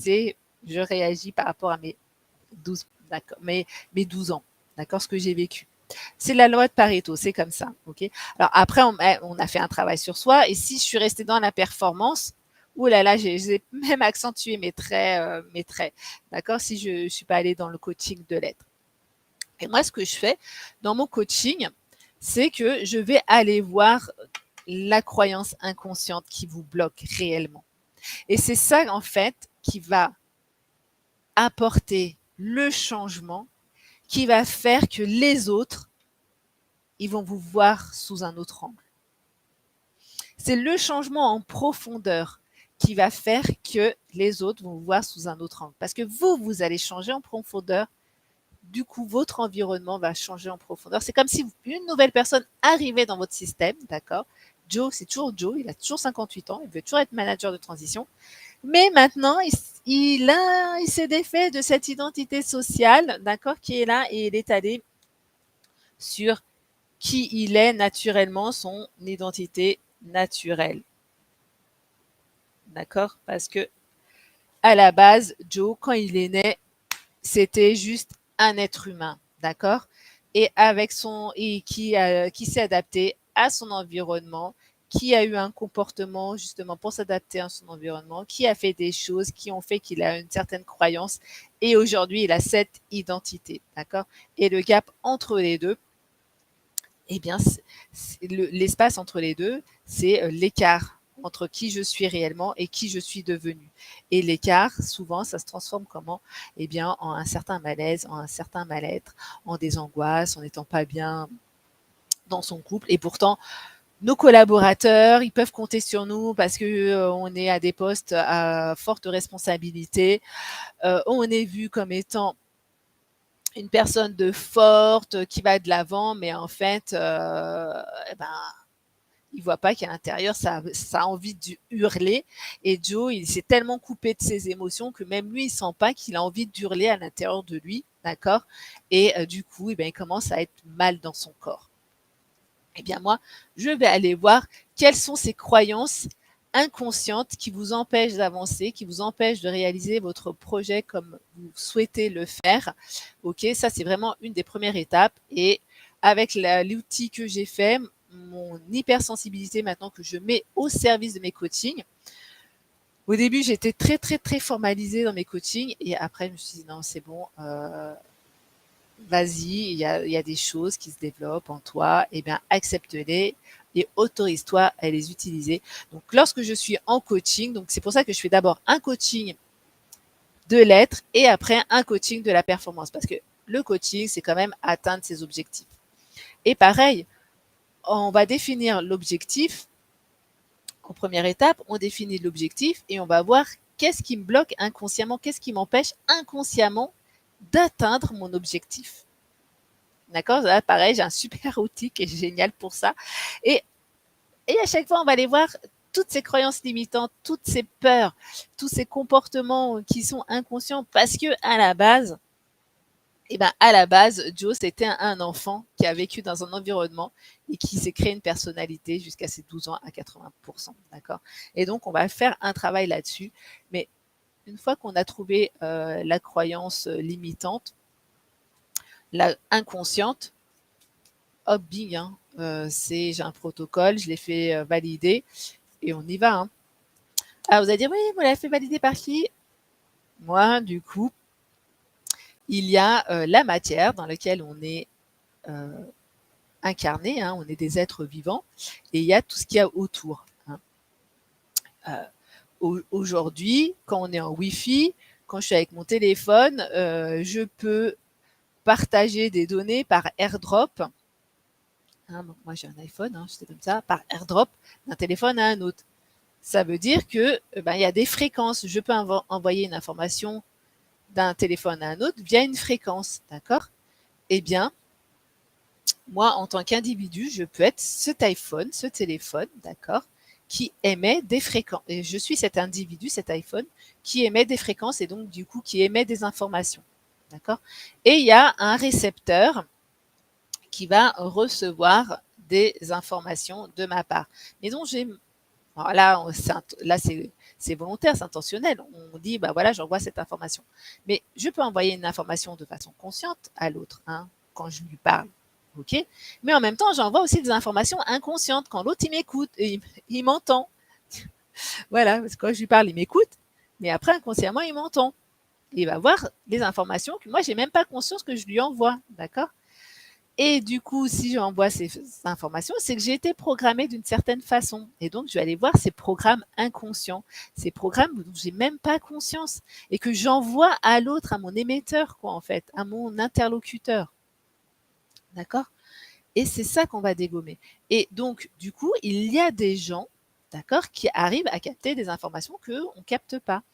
je réagis par rapport à mes 12, d'accord, mes 12 ans, d'accord, ce que j'ai vécu. C'est la loi de Pareto, c'est comme ça, ok. Alors après, on a fait un travail sur soi, et si je suis restée dans la performance, ouh là là, j'ai même accentué mes traits, d'accord, si je suis pas allée dans le coaching de l'être. Et moi, ce que je fais dans mon coaching, c'est que je vais aller voir la croyance inconsciente qui vous bloque réellement. Et c'est ça, en fait, qui va apporter le changement qui va faire que les autres, ils vont vous voir sous un autre angle. C'est le changement en profondeur qui va faire que les autres vont vous voir sous un autre angle. Parce que vous allez changer en profondeur. Du coup, votre environnement va changer en profondeur. C'est comme si une nouvelle personne arrivait dans votre système, d'accord? Joe, c'est toujours Joe, il a toujours 58 ans, il veut toujours être manager de transition. Mais maintenant, il s'est défait de cette identité sociale, d'accord, qui est là, et il est allé sur qui il est naturellement, son identité naturelle. D'accord? Parce que, à la base, Joe, quand il est né, c'était juste un être humain. D'accord? Et qui s'est adapté à son environnement, qui a eu un comportement justement pour s'adapter à son environnement, qui a fait des choses qui ont fait qu'il a une certaine croyance. Et aujourd'hui, il a cette identité. D'accord? Et le gap entre les deux, eh bien, l'espace entre les deux, c'est l'écart entre qui je suis réellement et qui je suis devenue. Et l'écart, souvent, ça se transforme comment? Eh bien, en un certain malaise, en un certain mal-être, en des angoisses, en n'étant pas bien dans son couple. Et pourtant, nos collaborateurs, ils peuvent compter sur nous parce que on est à des postes à forte responsabilité. On est vu comme étant une personne de forte qui va de l'avant, mais en fait, eh ben, il voit pas qu'à l'intérieur, ça a envie de hurler. Et Joe, il s'est tellement coupé de ses émotions que même lui, il sent pas qu'il a envie d'hurler à l'intérieur de lui, d'accord? Et du coup, eh bien, il commence à être mal dans son corps. Eh bien, moi, je vais aller voir quelles sont ses croyances inconscientes qui vous empêchent d'avancer, qui vous empêchent de réaliser votre projet comme vous souhaitez le faire. OK, ça, c'est vraiment une des premières étapes et avec l'outil que j'ai fait, mon hypersensibilité maintenant que je mets au service de mes coachings. Au début, j'étais très, très, très formalisée dans mes coachings et après, je me suis dit non, c'est bon, vas-y, il y a des choses qui se développent en toi, et bien accepte-les et autorise-toi à les utiliser. Donc, lorsque je suis en coaching, donc c'est pour ça que je fais d'abord un coaching de l'être et après un coaching de la performance parce que le coaching, c'est quand même atteindre ses objectifs. Et pareil, on va définir l'objectif. En première étape, on définit l'objectif et on va voir qu'est-ce qui me bloque inconsciemment, qu'est-ce qui m'empêche inconsciemment d'atteindre mon objectif. D'accord? Là, pareil, j'ai un super outil qui est génial pour ça. Et, et à chaque fois, on va aller voir toutes ces croyances limitantes, toutes ces peurs, tous ces comportements qui sont inconscients parce que à la base, Joe, c'était un enfant qui a vécu dans un environnement et qui s'est créé une personnalité jusqu'à ses 12 ans à 80%. D'accord? Et donc, on va faire un travail là-dessus. Mais une fois qu'on a trouvé la croyance limitante, la inconsciente, hop, bing, hein, j'ai un protocole, je l'ai fait valider et on y va. Hein. Alors, vous allez dire, oui, vous l'avez fait valider par qui? Moi, du coup, il y a la matière dans laquelle on est incarné, hein, on est des êtres vivants, et il y a tout ce qu'il y a autour. Hein. Aujourd'hui, quand on est en Wi-Fi, quand je suis avec mon téléphone, je peux partager des données par AirDrop. Hein, donc moi j'ai un iPhone, hein, c'est comme ça, par AirDrop d'un téléphone à un autre. Ça veut dire que il y a des fréquences. Je peux envoyer une information d'un téléphone à un autre via une fréquence, d'accord? Eh bien, moi, en tant qu'individu, je peux être cet iPhone, ce téléphone, d'accord, qui émet des fréquences. Et je suis cet individu, cet iPhone, qui émet des fréquences et donc, du coup, qui émet des informations. D'accord? Et il y a un récepteur qui va recevoir des informations de ma part. Mais donc, là, c'est volontaire, c'est intentionnel. On dit, voilà, j'envoie cette information. Mais je peux envoyer une information de façon consciente à l'autre, hein, quand je lui parle. OK? Mais en même temps, j'envoie aussi des informations inconscientes quand l'autre, il m'écoute et il m'entend. Voilà, parce que quand je lui parle, il m'écoute, mais après, inconsciemment, il m'entend. Il va voir les informations que moi, j'ai même pas conscience que je lui envoie. D'accord? Et du coup, si j'envoie ces informations, c'est que j'ai été programmée d'une certaine façon. Et donc, je vais aller voir ces programmes inconscients, ces programmes dont j'ai même pas conscience et que j'envoie à l'autre, à mon émetteur, quoi, en fait, à mon interlocuteur. D'accord? Et c'est ça qu'on va dégommer. Et donc, du coup, il y a des gens, d'accord, qui arrivent à capter des informations qu'on ne capte pas.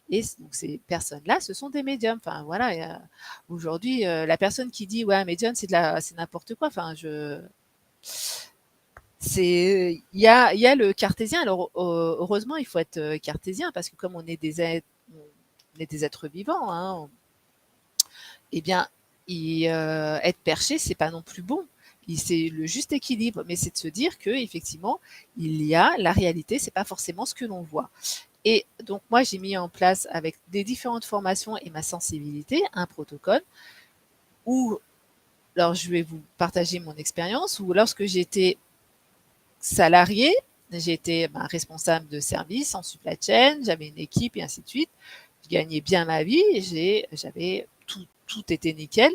Et donc, ces personnes-là, ce sont des médiums. Enfin, voilà, aujourd'hui, la personne qui dit, ouais, un médium, c'est n'importe quoi. Enfin, il y a le cartésien. Alors, heureusement, il faut être cartésien parce que comme on est des êtres vivants, hein, eh bien, être perché, c'est pas non plus bon. C'est le juste équilibre, mais c'est de se dire que effectivement, il y a la réalité, c'est pas forcément ce que l'on voit. Et donc moi, j'ai mis en place avec des différentes formations et ma sensibilité un protocole où, alors je vais vous partager mon expérience, où lorsque j'étais salarié, j'étais responsable de service en supply chain, j'avais une équipe et ainsi de suite. Je gagnais bien ma vie, j'avais tout était nickel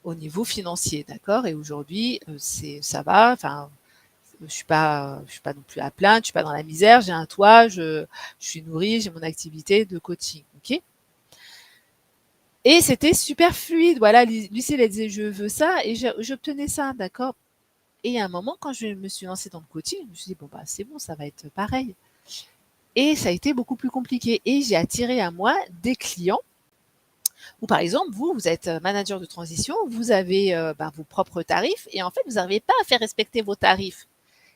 au niveau financier, d'accord. Et aujourd'hui, ça va. Enfin, je suis pas non plus à plaindre, je suis pas dans la misère. J'ai un toit, je suis nourrie, j'ai mon activité de coaching, ok. Et c'était super fluide. Voilà, Lucie, elle disait je veux ça et j'obtenais ça, d'accord. Et à un moment, quand je me suis lancée dans le coaching, je me suis dit bon c'est bon, ça va être pareil. Et ça a été beaucoup plus compliqué. Et j'ai attiré à moi des clients ou par exemple, vous êtes manager de transition, vous avez vos propres tarifs et en fait, vous n'arrivez pas à faire respecter vos tarifs.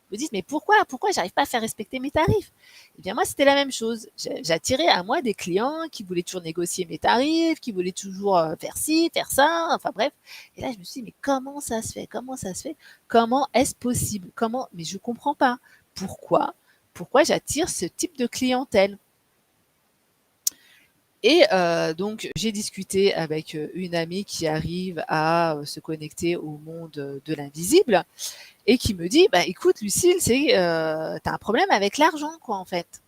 Vous dites, mais pourquoi j'arrive pas à faire respecter mes tarifs? Eh bien, moi, c'était la même chose. J'attirais à moi des clients qui voulaient toujours négocier mes tarifs, qui voulaient toujours faire ci, faire ça, enfin bref. Et là, je me suis dit, mais comment ça se fait? Comment ça se fait? Comment est-ce possible? Mais je comprends pas. pourquoi j'attire ce type de clientèle. Et donc j'ai discuté avec une amie qui arrive à se connecter au monde de l'invisible et qui me dit: «Bah écoute Lucille, c'est tu un problème avec l'argent quoi en fait».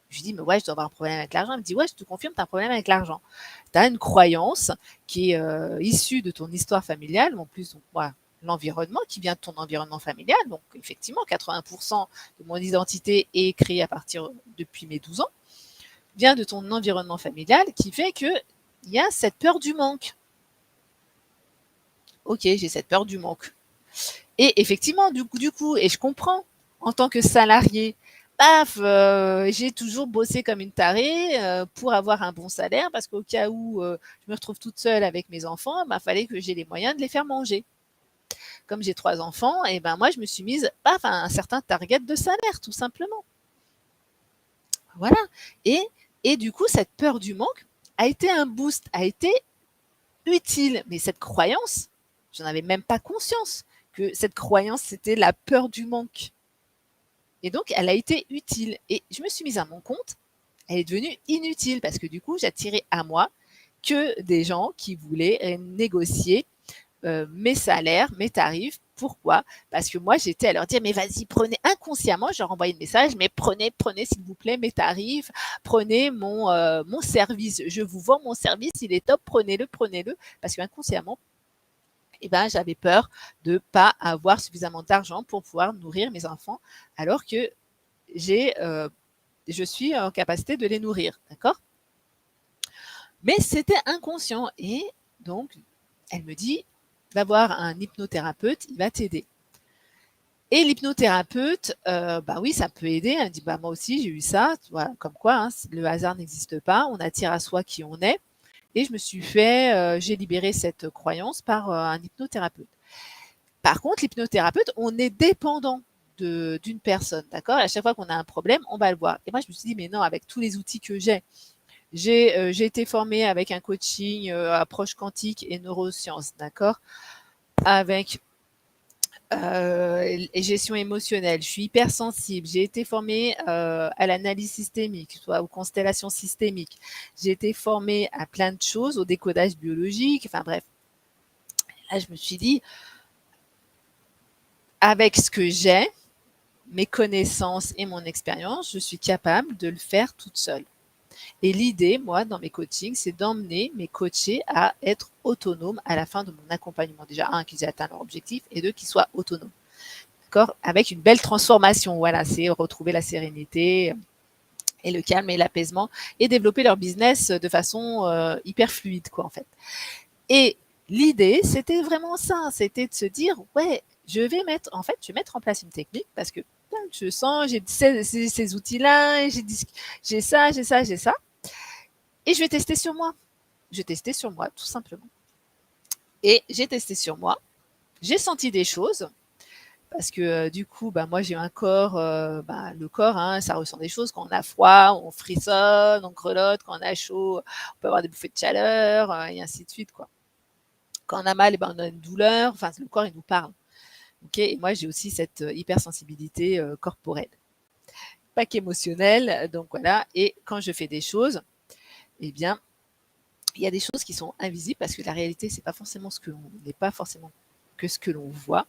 Je lui dis: «Mais ouais, je dois avoir un problème avec l'argent». Elle me dit: «Ouais, je te confirme, tu as un problème avec l'argent. Tu as une croyance qui est issue de ton histoire familiale, en plus donc voilà, l'environnement qui vient de ton environnement familial». Donc effectivement 80 de mon identité est créée à partir depuis mes 12 ans, vient de ton environnement familial qui fait qu'il y a cette peur du manque. Ok, j'ai cette peur du manque. Et effectivement, du coup, et je comprends, en tant que salarié, paf, j'ai toujours bossé comme une tarée pour avoir un bon salaire parce qu'au cas où je me retrouve toute seule avec mes enfants, il fallait que j'ai les moyens de les faire manger. Comme j'ai 3 enfants, et ben moi je me suis mise paf, à un certain target de salaire, tout simplement. Voilà. Et, et du coup, cette peur du manque a été un boost, a été utile. Mais cette croyance, je n'en avais même pas conscience que cette croyance, c'était la peur du manque. Et donc, elle a été utile. Et je me suis mise à mon compte. Elle est devenue inutile parce que du coup, j'attirais à moi que des gens qui voulaient négocier mes salaires, mes tarifs. Pourquoi? Parce que moi, j'étais à leur dire, mais vas-y, prenez inconsciemment, je leur envoyais le message, mais prenez, s'il vous plaît mes tarifs, prenez mon service, je vous vends mon service, il est top, prenez-le, parce que inconsciemment, eh ben, j'avais peur de pas avoir suffisamment d'argent pour pouvoir nourrir mes enfants, alors que je suis en capacité de les nourrir, d'accord? Mais c'était inconscient et donc elle me dit: «Va voir un hypnothérapeute, il va t'aider». Et l'hypnothérapeute, bah oui, ça peut aider. Elle me dit: «Bah moi aussi j'ai eu ça», tu vois? Comme quoi, hein, le hasard n'existe pas, on attire à soi qui on est. Et je me suis fait, j'ai libéré cette croyance par un hypnothérapeute. Par contre, l'hypnothérapeute, on est dépendant d'une personne, d'accord? Et à chaque fois qu'on a un problème, on va le voir. Et moi, je me suis dit, mais non, avec tous les outils que j'ai été formée avec un coaching approche quantique et neurosciences, d'accord? Avec et gestion émotionnelle, je suis hypersensible, j'ai été formée à l'analyse systémique, soit aux constellations systémiques. J'ai été formée à plein de choses, au décodage biologique, enfin bref. Là, je me suis dit, avec ce que j'ai, mes connaissances et mon expérience, je suis capable de le faire toute seule. Et l'idée, moi, dans mes coachings, c'est d'emmener mes coachés à être autonomes à la fin de mon accompagnement. Déjà, un, qu'ils aient atteint leur objectif et deux, qu'ils soient autonomes. D'accord? Avec une belle transformation. Voilà, c'est retrouver la sérénité et le calme et l'apaisement et développer leur business de façon hyper fluide, quoi, en fait. Et l'idée, c'était vraiment ça. C'était de se dire, ouais, je vais mettre en place une technique parce que je sens, j'ai ces outils-là, j'ai ça, j'ai ça. Et je vais tester sur moi. Je vais tester sur moi, tout simplement. Et j'ai testé sur moi. J'ai senti des choses. Parce que du coup, bah, moi j'ai un corps, le corps, hein, ça ressent des choses. Quand on a froid, on frissonne, on grelotte. Quand on a chaud, on peut avoir des bouffées de chaleur, et ainsi de suite, quoi. Quand on a mal, on a une douleur. Enfin, le corps, il nous parle. Ok. Et moi, j'ai aussi cette hypersensibilité corporelle, pas qu'émotionnelle. Donc voilà. Et quand je fais des choses, eh bien, il y a des choses qui sont invisibles parce que la réalité, c'est pas forcément ce que l'on n'est pas forcément que ce que l'on voit.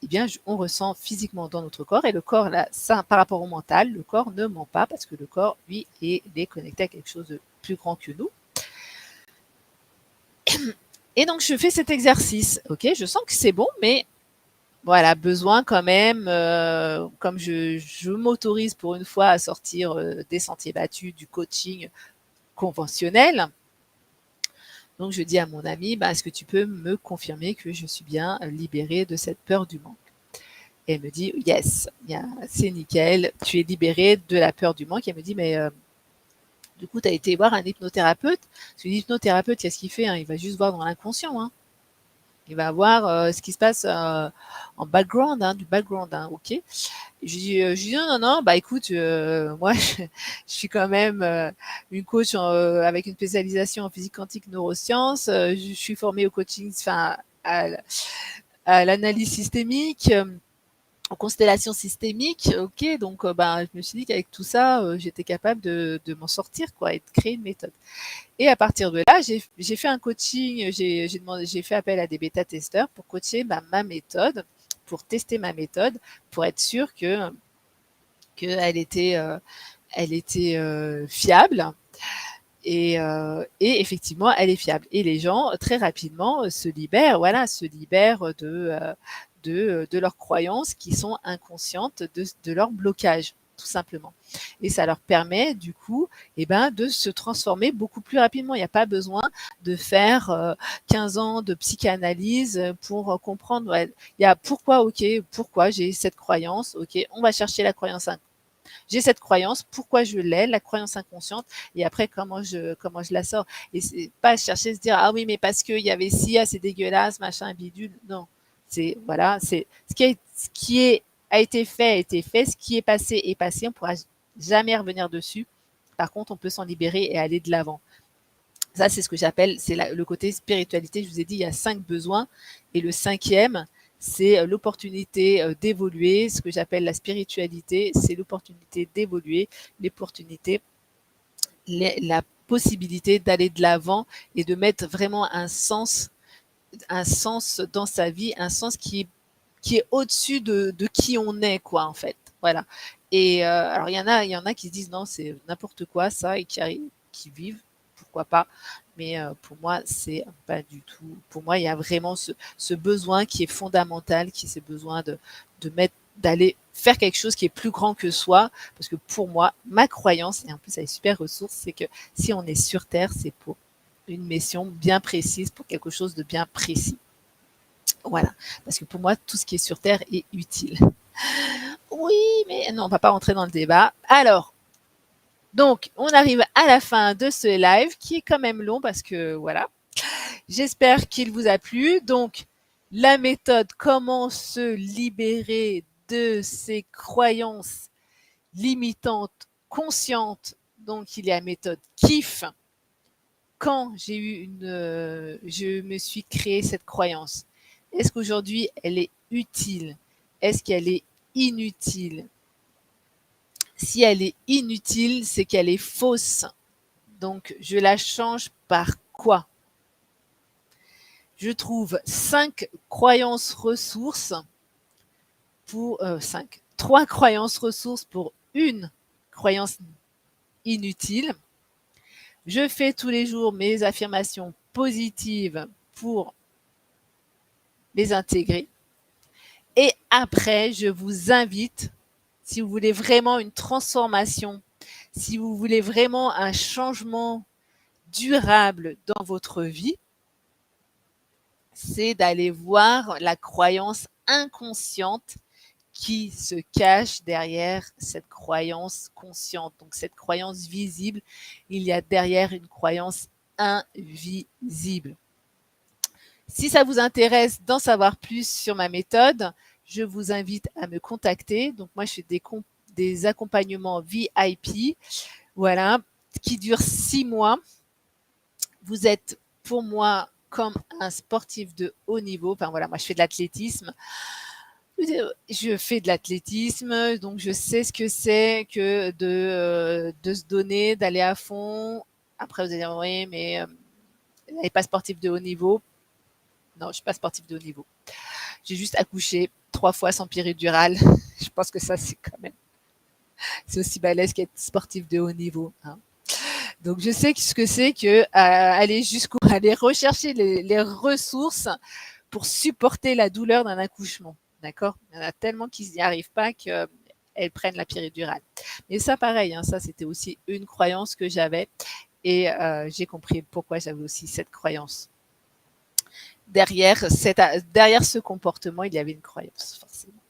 Eh bien, on ressent physiquement dans notre corps et le corps, là, ça, par rapport au mental, le corps ne ment pas parce que le corps, lui, est connecté à quelque chose de plus grand que nous. Et donc, je fais cet exercice. Ok, je sens que c'est bon, mais voilà, besoin quand même, comme je m'autorise pour une fois à sortir des sentiers battus, du coaching conventionnel. Donc, je dis à mon ami, bah, est-ce que tu peux me confirmer que je suis bien libérée de cette peur du manque? Et elle me dit, yes, c'est nickel, tu es libérée de la peur du manque. Et elle me dit, mais du coup, tu as été voir un hypnothérapeute? Parce que l'hypnothérapeute, qu'est-ce qu'il fait, hein? Il va juste voir dans l'inconscient. Hein. Il va voir ce qui se passe en background, hein, du background, hein, ok. Et je dis non, non, non, bah écoute, moi, je suis quand même une coach avec une spécialisation en physique quantique neurosciences. Je suis formée au coaching, enfin, à l'analyse systémique. en constellation systémique, ok, donc ben, je me suis dit qu'avec tout ça, j'étais capable de m'en sortir, quoi, et de créer une méthode. Et à partir de là, j'ai fait un coaching, j'ai fait appel à des bêta-testeurs pour coacher ma méthode, pour tester ma méthode, pour être sûr qu'elle était, elle était fiable. Et effectivement, elle est fiable. Et les gens, très rapidement, se libèrent, voilà, se libèrent de leurs croyances qui sont inconscientes, de leur blocage, tout simplement. Et ça leur permet, du coup, eh ben, de se transformer beaucoup plus rapidement. Il n'y a pas besoin de faire 15 ans de psychanalyse pour comprendre. Ouais, il y a pourquoi, ok, pourquoi j'ai cette croyance, ok, on va chercher la croyance j'ai cette croyance, pourquoi je l'ai, la croyance inconsciente, et après comment je la sors. Et c'est pas chercher à se dire ah oui mais parce qu'il y avait ci, ah c'est dégueulasse, machin, bidule. Non, c'est voilà, c'est a été fait a été fait, ce qui est passé, on pourra jamais revenir dessus. Par contre, on peut s'en libérer et aller de l'avant. Ça, c'est ce que j'appelle, le côté spiritualité. Je vous ai dit, il y a 5 besoins. Et le cinquième, c'est l'opportunité d'évoluer. Ce que j'appelle la spiritualité, c'est l'opportunité d'évoluer, l'opportunité, la possibilité d'aller de l'avant et de mettre vraiment un sens dans sa vie, un sens qui est au-dessus de qui on est, quoi, en fait. Voilà. Et alors, il y en a qui se disent non, c'est n'importe quoi, ça, et qui vivent, pourquoi pas. Mais pour moi, c'est pas du tout. Pour moi, il y a vraiment ce besoin qui est fondamental, qui est ce besoin d'aller faire quelque chose qui est plus grand que soi. Parce que pour moi, ma croyance, et en plus, elle est super ressource, c'est que si on est sur Terre, c'est pour une mission bien précise, pour quelque chose de bien précis. Voilà. Parce que pour moi, tout ce qui est sur Terre est utile. Oui, mais non, on va pas rentrer dans le débat. Alors, donc, on arrive à la fin de ce live qui est quand même long parce que voilà. J'espère qu'il vous a plu. Donc, la méthode comment se libérer de ses croyances limitantes conscientes. Donc, il y a la méthode KIF. Quand je me suis créé cette croyance, est-ce qu'aujourd'hui elle est utile? Est-ce qu'elle est inutile? Si elle est inutile, c'est qu'elle est fausse. Donc, je la change par quoi? Je trouve 5 croyances ressources pour 3 croyances ressources pour une croyance inutile. Je fais tous les jours mes affirmations positives pour les intégrer. Et après, je vous invite, si vous voulez vraiment une transformation, si vous voulez vraiment un changement durable dans votre vie, c'est d'aller voir la croyance inconsciente qui se cache derrière cette croyance consciente. Donc cette croyance visible, il y a derrière une croyance invisible. Si ça vous intéresse d'en savoir plus sur ma méthode, je vous invite à me contacter. Donc moi, je fais des accompagnements VIP, voilà, qui durent 6 mois. Vous êtes pour moi comme un sportif de haut niveau. Enfin voilà, moi je fais de l'athlétisme. Je fais de l'athlétisme, donc je sais ce que c'est que de se donner, d'aller à fond. Après, vous allez dire, oui, mais elle n'est pas sportive de haut niveau. Non, je ne suis pas sportive de haut niveau. J'ai juste accouché 3 fois sans péridurale. Je pense que ça, c'est aussi balèze qu'être sportif de haut niveau. Hein. Donc, je sais ce que c'est que aller aller rechercher les ressources pour supporter la douleur d'un accouchement. D'accord? Il y en a tellement qui n'y arrivent pas qu'elles prennent la péridurale. Mais ça, pareil, hein, ça, c'était aussi une croyance que j'avais. Et j'ai compris pourquoi j'avais aussi cette croyance. Derrière ce comportement, il y avait une croyance, forcément.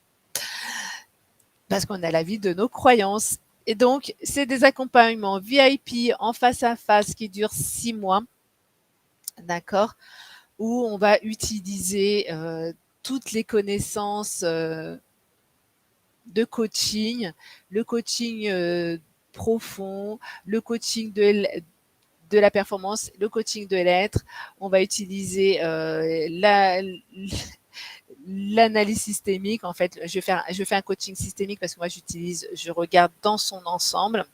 Parce qu'on a la vie de nos croyances. Et donc, c'est des accompagnements VIP en face à face qui durent 6 mois, d'accord, où on va utiliser toutes les connaissances de coaching, le coaching profond, le coaching de la performance, le coaching de l'être. On va utiliser l'analyse systémique, en fait, je fais un coaching systémique parce que moi je regarde dans son ensemble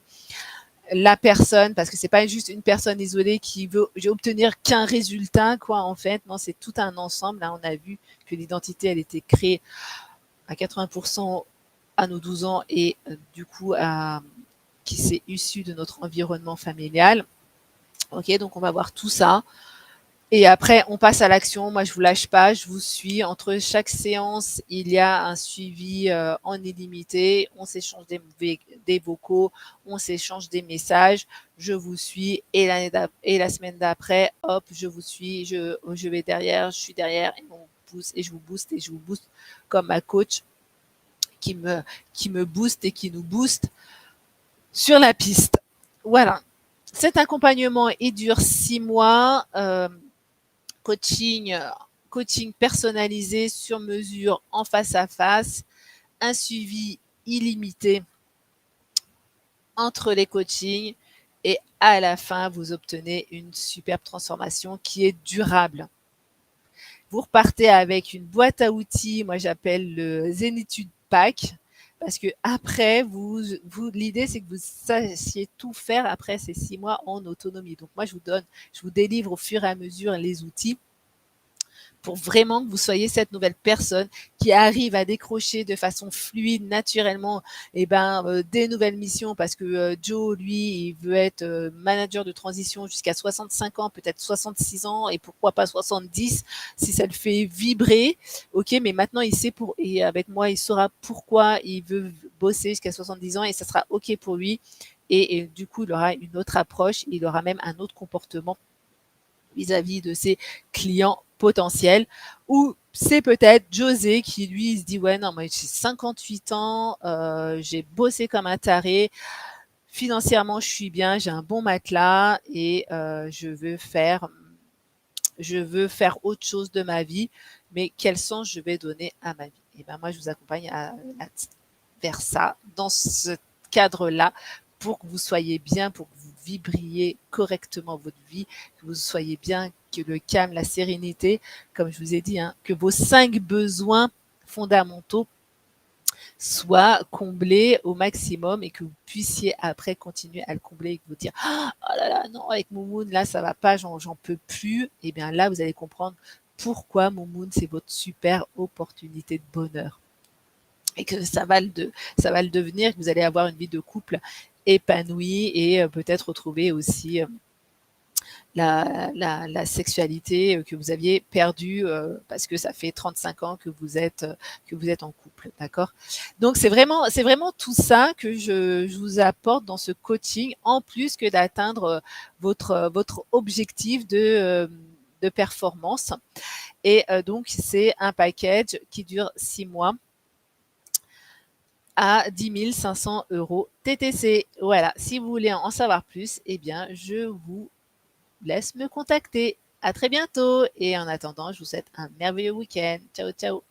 la personne, parce que c'est pas juste une personne isolée qui veut obtenir qu'un résultat, quoi, en fait. Non, c'est tout un ensemble. Là, on a vu que l'identité, elle était créée à 80% à nos 12 ans et du coup, qui s'est issue de notre environnement familial. Ok, donc on va voir tout ça. Et après, on passe à l'action. Moi, je vous lâche pas, je vous suis. Entre chaque séance, il y a un suivi en illimité. On s'échange des vocaux, on s'échange des messages. Je vous suis. Et la semaine d'après, hop, je vous suis. Je vais derrière, je suis derrière et on pousse et je vous booste et je vous booste comme ma coach qui me, qui me booste et qui nous booste sur la piste. Voilà. Cet accompagnement, il dure 6 mois. Coaching, coaching personnalisé sur mesure en face à face, un suivi illimité entre les coachings et à la fin, vous obtenez une superbe transformation qui est durable. Vous repartez avec une boîte à outils, moi j'appelle le Zénitude Pack, parce que après, l'idée c'est que vous sachiez tout faire après ces 6 mois en autonomie. Donc moi je vous délivre au fur et à mesure les outils pour vraiment que vous soyez cette nouvelle personne qui arrive à décrocher de façon fluide, naturellement, des nouvelles missions parce que Joe, lui, il veut être manager de transition jusqu'à 65 ans, peut-être 66 ans et pourquoi pas 70 si ça le fait vibrer. Ok, mais maintenant il sait et avec moi, il saura pourquoi il veut bosser jusqu'à 70 ans et ça sera ok pour lui. Et du coup, il aura une autre approche, il aura même un autre comportement vis-à-vis de ses clients potentiels. Ou c'est peut-être José qui lui se dit ouais non moi j'ai 58 ans, j'ai bossé comme un taré, financièrement je suis bien, j'ai un bon matelas et je veux faire autre chose de ma vie, mais quel sens je vais donner à ma vie? Et ben moi je vous accompagne vers ça, dans ce cadre-là, pour que vous soyez bien, pour que vous vibriez correctement votre vie, que vous soyez bien, que le calme, la sérénité, comme je vous ai dit, hein, que vos 5 besoins fondamentaux soient comblés au maximum et que vous puissiez après continuer à le combler et que vous dire oh là là non avec Moumoun là ça va pas j'en peux plus. Et bien là vous allez comprendre pourquoi Moumoun c'est votre super opportunité de bonheur et que ça va le devenir, que vous allez avoir une vie de couple épanouie et peut-être retrouver aussi la sexualité que vous aviez perdue parce que ça fait 35 ans que vous êtes en couple, d'accord? Donc c'est vraiment tout ça que je vous apporte dans ce coaching, en plus que d'atteindre votre objectif de performance. Et donc c'est un package qui dure 6 mois à 10 500 € TTC. Voilà, si vous voulez en savoir plus, eh bien, je vous laisse me contacter. À très bientôt et en attendant, je vous souhaite un merveilleux week-end. Ciao, ciao.